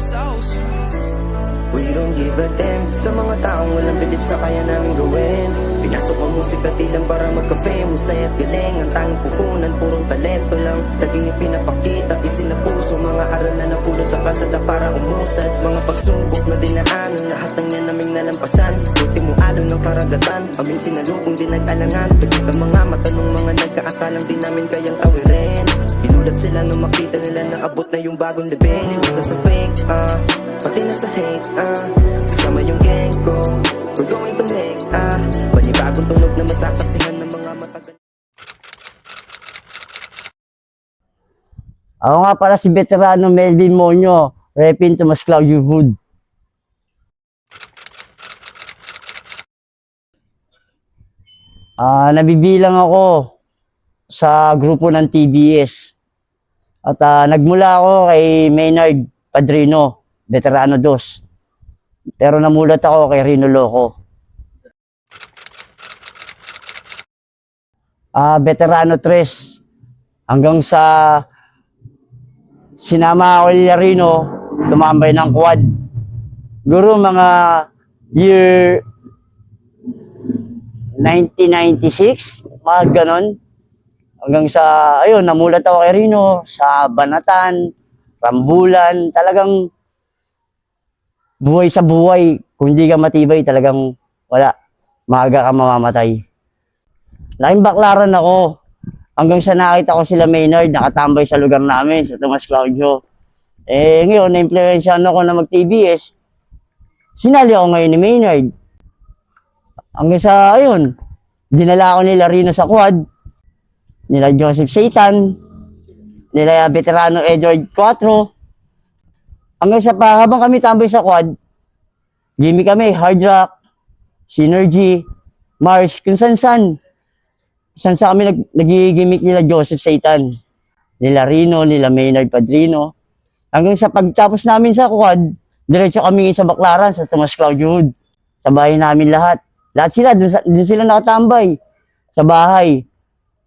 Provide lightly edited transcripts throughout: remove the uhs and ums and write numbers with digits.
We don't give a damn sa mga taong walang belief sa kaya namin gawin. Pinasok ang musika tilang para magka-fame. Husay at galing, ang tanging puhunan, purong talento lang laging ipinapakita, isinapuso. Mga aral na napulot sa kalsada para umusad. Mga pagsubok na dinaanan, lahat ng yan naming nalampasan. Ultimo alon ng karagatan, aming sinalubong din nag-alangan. Pagkat ang mga mata ng mga nagkaakalang di namin kayang tawirin. Ginulat sila nung makita nila na abot na yung bagong libing. Basta sa fake, pati na sa hate, kasama yung gang ko. We're going to make, panibagong tunog na masasaksihan ng mga matagal. Ako nga pala si Veterano Melvin Monyo, Repin Tomas Claudio Hood. Nabibilang ako sa grupo ng TBS. At nagmula ako kay Maynard Padrino, Veterano 2. Pero namulat ako kay Rino Loco. Veterano 3. Hanggang sa sinama ako ni Rino, tumambay ng quad. Guro mga year 1996, mga ganon. Hanggang sa, ayun, namulat ako kay Rino sa Banatan, Rambulan, talagang buhay sa buhay. Kung hindi ka matibay, talagang wala. Maaga ka mamamatay. Laking baklaran ako. Hanggang sa nakita ko sila Maynard, nakatambay sa lugar namin, sa Tomas Claudio. Ngayon, na-influensyahan ako na mag-TBS. Sinali ako ngayon ni Maynard. Hanggang sa, ayun, dinala ako nila Rino sa quad. Nila Joseph Satan, nila Veterano Edward 4. Hanggang sa habang kami tambay sa quad, gimmick kami, Hard Rock, Synergy, Mars, kung saan-saan. Saan-saan kami nag-gimmick nila Joseph Satan, nila Rino, nila Maynard Padrino. Hanggang sa pagtapos namin sa quad, diretso kami sa Baclaran, sa Tomas Claudio Hood. Sa bahay namin lahat. Lahat sila, dun sila nakatambay. Sa bahay.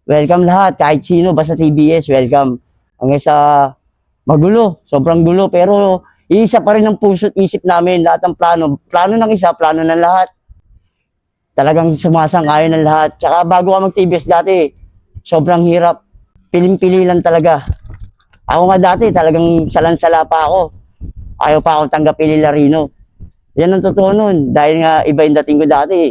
Welcome lahat, kahit sino, basta TBS, welcome. Hanggang sa magulo, sobrang gulo, pero iisa pa rin ang puso't isip namin, lahat ng plano. Plano ng isa, plano ng lahat. Talagang sumasang-ayon ng lahat. Tsaka bago ka mag-TBS dati, sobrang hirap. Piling-pili lang talaga. Ako nga dati, talagang salan-sala pa ako. Ayaw pa akong tanggapin nila Rino. Yan ang totoo nun, dahil nga iba yung dating ko dati.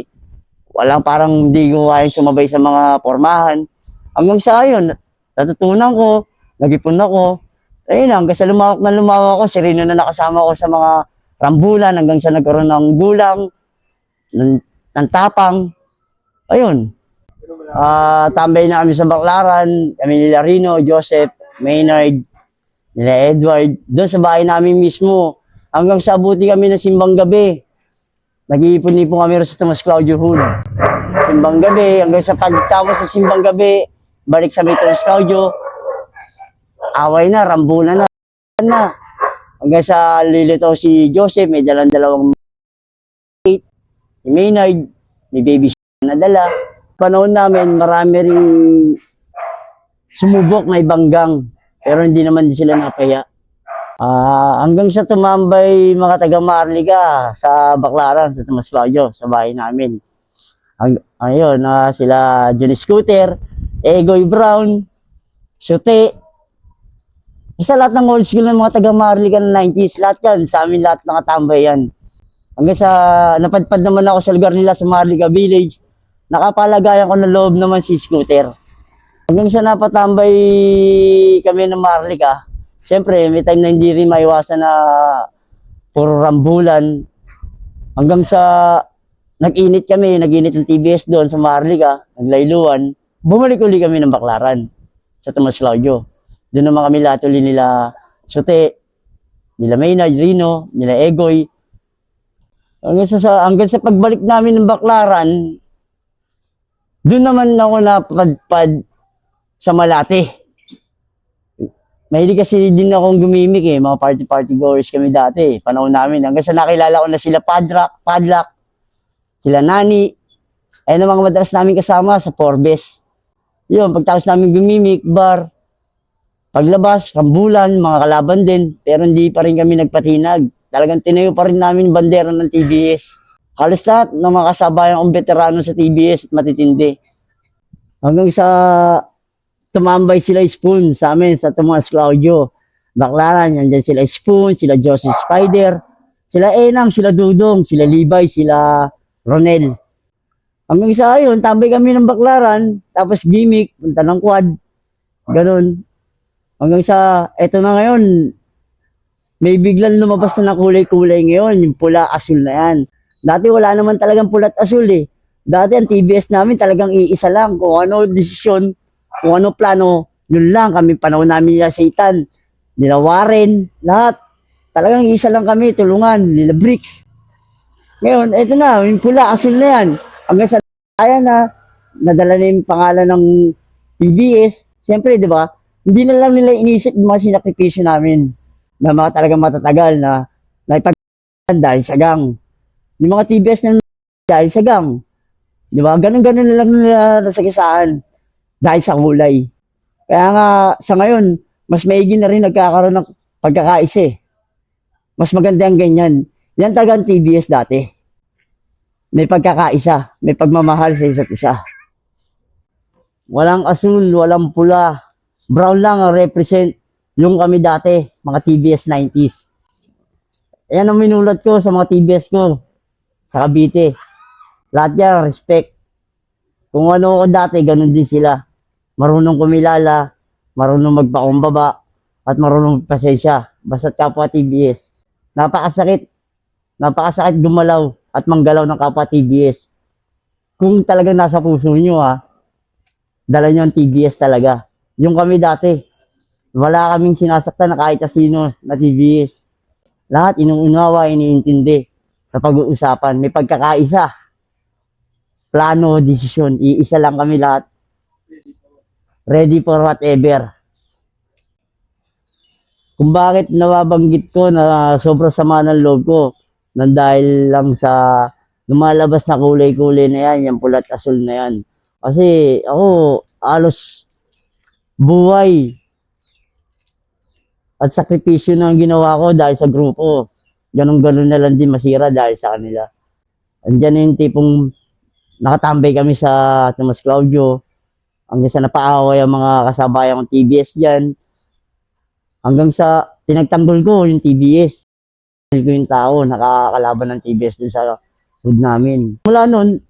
Walang parang hindi ko kayang sumabay sa mga pormahan. Hanggang sa ayun, natutunan ko, nag-ipon ako. Ayun, hanggang sa lumawak ako, si Rino na nakasama ko sa mga rambulan, hanggang sa nagkaroon ng gulang, ng tapang. Ayun. Tambay na kami sa Baclaran, kami nila Rino, Joseph, Maynard, nila Edward, doon sa bahay namin mismo. Hanggang sa abuti kami ng simbang gabi. Nag-iipon-ipon kami sa Tomas Claudio Hood. Simbang gabi, hanggang sa pagtapos sa simbang gabi, balik sa may Tomas Claudio, away na, rambulan na. Hanggang sa lilito si Joseph, may dalawang si Maynard, may baby na dala. Panahon namin, marami ring sumubok na ibang gang, pero hindi naman sila napaya. Hanggang sa tumambay mga taga Marliga sa Baclaran, sa Tomas Claudio, sa bahay namin. Ayun, sila Johnny Scooter, Egoy Brown, Sute. Isa lahat ng old school ng mga taga Marliga ng 90s, lahat yan, sa amin lahat nakatambay yan. Hanggang sa napadpad naman ako sa lugar nila sa Marliga Village, nakapalagayan ko ng loob naman si Scooter. Hanggang sa napatambay kami ng Marliga, siyempre, may time na hindi rin maiwasan na puro rambulan. Hanggang sa nag-init ng TBS doon sa Marliga, naglayluan. Bumalik uli kami ng Baclaran sa Tomas Claudio. Doon naman kami lahat uli nila Sute, nila Maynard, Rino, nila Egoy. Hanggang sa pagbalik namin ng Baclaran, doon naman ako napadpad sa Malate. Mahilig kasi din akong gumimik mga party goers kami dati, panahon namin. Hanggang sa nakilala ko na sila Padlock, sila Nani. Ayun ang mga madalas namin kasama sa Forbes. Yun, pagtapos namin gumimik, bar. Paglabas, rambulan, mga kalaban din, pero hindi pa rin kami nagpatinag. Talagang tinayo pa rin namin yung bandera ng TBS. Halos lahat ng mga kasabayan kong veterano sa TBS at matitindi. Hanggang sa tumambay sila Spoon sa amin, sa Tomas Claudio. Baclaran, andyan sila Spoon, sila Joseph Spider, sila Enang, sila Dudong, sila Levi, sila Ronel. Hanggang sa ayun, tambay kami ng Baclaran, tapos gimmick, punta ng quad, ganun. Hanggang sa, eto na ngayon, may biglang lumabas na kulay-kulay ngayon, yung pula-asul na yan. Dati wala naman talagang pula at asul eh. Dati ang TBS namin talagang iisa lang. Kung ano desisyon, kung ano plano, yun lang. Kami panahon namin nila Satan, nila Warren, lahat. Talagang iisa lang kami, tulungan, nila Bricks. Ngayon, eto na, yung pula-asul na yan. Hanggang sa kaya na, nadala na yung pangalan ng TBS. Siyempre, di ba? Hindi na lang nila inisip yung mga sinakripisyo namin na mga talagang matatagal na naipagpagpagpagpag dahil sa gang. Yung mga TBS na dahil sa gang. Di ba? Ganun-ganun na lang nila nasagisaan dahil sa kulay. Kaya nga, sa ngayon, mas maigi na rin nagkakaroon ng pagkakaisa eh. Mas maganda ang ganyan. Yan talagang TBS dati. May pagkakaisa, may pagmamahal sa isa't isa. Walang asul, walang pula. Brown lang ang represent yung kami dati, mga TBS 90s. Yan ang minulat ko sa mga TBS ko sa Cavite. Lahat yan, respect. Kung ano ako dati, ganun din sila. Marunong kumilala, marunong magpakumbaba, at marunong magpasensya. Basta't kapwa TBS. Napakasakit. Napakasakit gumalaw at manggalaw ng kapwa TBS. Kung talagang nasa puso nyo dala nyo ang TBS talaga. Yung kami dati, wala kaming sinasaktan na kahit sino na TBS. Lahat inuunawa, iniintindi sa pag-uusapan. May pagkakaisa. Plano, desisyon. Iisa lang kami lahat. Ready for whatever. Kung bakit nababanggit ko na sobrang sama ng loob ko nang dahil lang sa lumalabas na kulay-kulay na yan, yung pulat asul na yan. Kasi ako, alos buhay at sakripisyo na ang ginawa ko dahil sa grupo. Ganun-ganun na lang din masira dahil sa kanila. Andiyan na yung tipong nakatambay kami sa Tomas Claudio. Hanggang sa napaaway ang mga kasabayan kong TBS dyan. Hanggang sa tinagtanggol ko yung TBS. Ko yung tao, nakakalaban ng TBS din sa hood namin. Mula nun,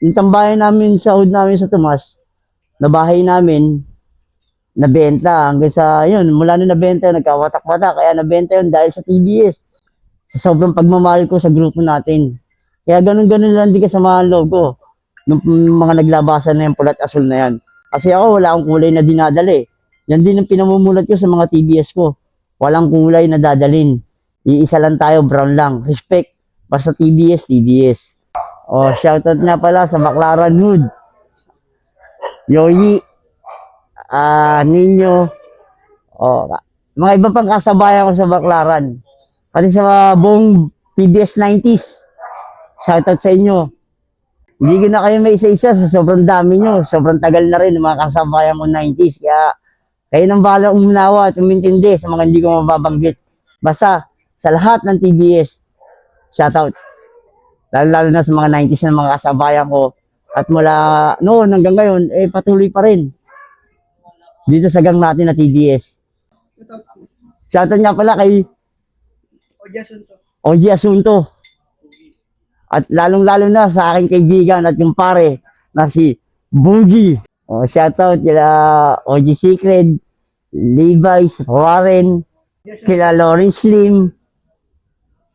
yung tambayan namin sa hood namin sa Tomas, na bahay namin, nabenta. Hanggang sa, yun, mula nun nabenta, nagkawatak-watak. Kaya nabenta yun dahil sa TBS. Sa sobrang pagmamahal ko sa grupo natin. Kaya ganun-ganun lang din kasamahan loob ko. Nung mga naglabasan na yung pulat asul na yan. Kasi ako, wala akong kulay na dinadali. Yan din ang pinamumulat ko sa mga TBS ko. Walang kulay na dadalin. Iisa lang tayo, brown lang. Respect. Basta TBS, TBS. O, shoutout nga pala sa Baclaran Hood. Yoyi. Ninyo. O, mga iba pang kasabayan ko sa Baclaran. Pati sa mga buong TBS 90s. Shoutout sa inyo. Hindi ko na kayo may isa-isa sa sobrang dami nyo. Sobrang tagal na rin ng mga kasabayan ko 90s. Kaya kayo nang bahala umunawa at umintindi sa mga hindi ko mababanggit. Basta sa lahat ng TBS, shoutout. Lalo na sa mga 90s na mga kasabayan ko. At mula noon hanggang ngayon, patuloy pa rin. Dito sa gang natin na TBS. Shoutout nga pala kay Oji Asunto. At lalong-lalo na sa aking kaibigan at yung pare na si Boogie. Shoutout kila OG Secret, Levi's, Warren, kila Lawrence Slim.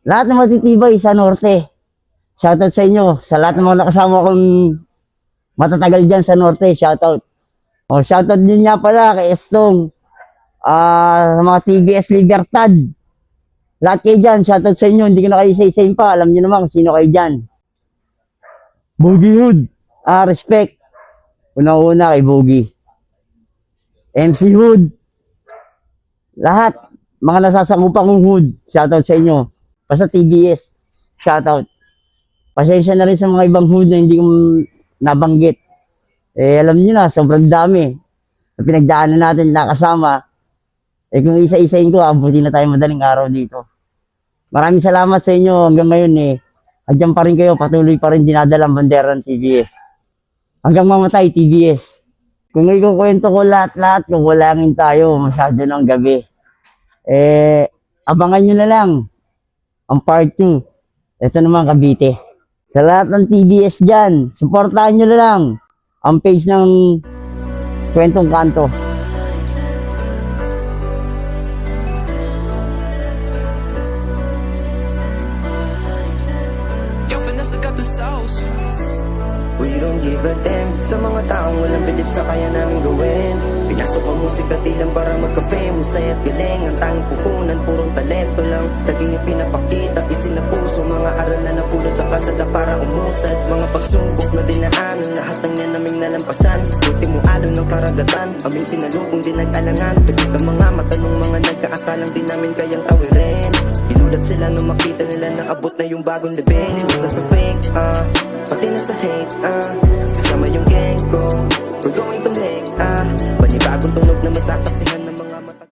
Lahat ng matitibay sa Norte. Shoutout sa inyo. Sa lahat ng mga nakasama kong matatagal dyan sa Norte, shoutout. Shoutout din niya pala kay Estong. Sa mga TBS Libertad. Lahat kayo dyan, shoutout sa inyo. Hindi ko na kayo isa-isayin pa. Alam niyo naman kung sino kayo dyan. Boogie Hood. Respect. Unang-una kay Boogie. MC Hood. Lahat. Mga nasasakupan kong Hood. Shoutout sa inyo. Basta TBS. Shoutout. Pasensya na rin sa mga ibang Hood na hindi ko nabanggit. Alam niyo na, sobrang dami. Pinagdaanan natin nakasama. Eh kung isa-isain ko, abutin na tayo madaling araw dito. Maraming salamat sa inyo hanggang ngayon eh. Andiyan pa rin kayo, patuloy pa rin dinadala ang bandera ng TBS. Hanggang mamatay, TBS. Kung ikukwento ko lahat-lahat, kukulangin tayo, masyado ng gabi. Eh, abangan nyo na lang ang part 2. Ito naman, Cavite. Sa lahat ng TBS dyan, supportahan nyo na lang ang page ng Kwentong Kanto. Yo, Vanessa got the sauce. We don't give a damn sa mga taong walang bilib sa kaya namin gawin. Pinasok ang musika tilang para magka-fame, husay at galing. Ang tanging puhunan, purong talento lang. Laging ipinapakita, isinapuso. Mga aral na napulot sa kalsada para umusad. Mga pagsubok na dinaanan, lahat ng yan naming nalampasan. Ultimo alon ng karagatan, aming sinalubong din nag-alangan. Pagkat ang mga mata ng mga nagkaakalang di namin kayang tawirin. Inulat sila nung makita nila na abot na yung bagong level. Basta sa fake, pati na sa hate, kasama yung gang ko. We're going to make, panibagong tunog na masasaksihan.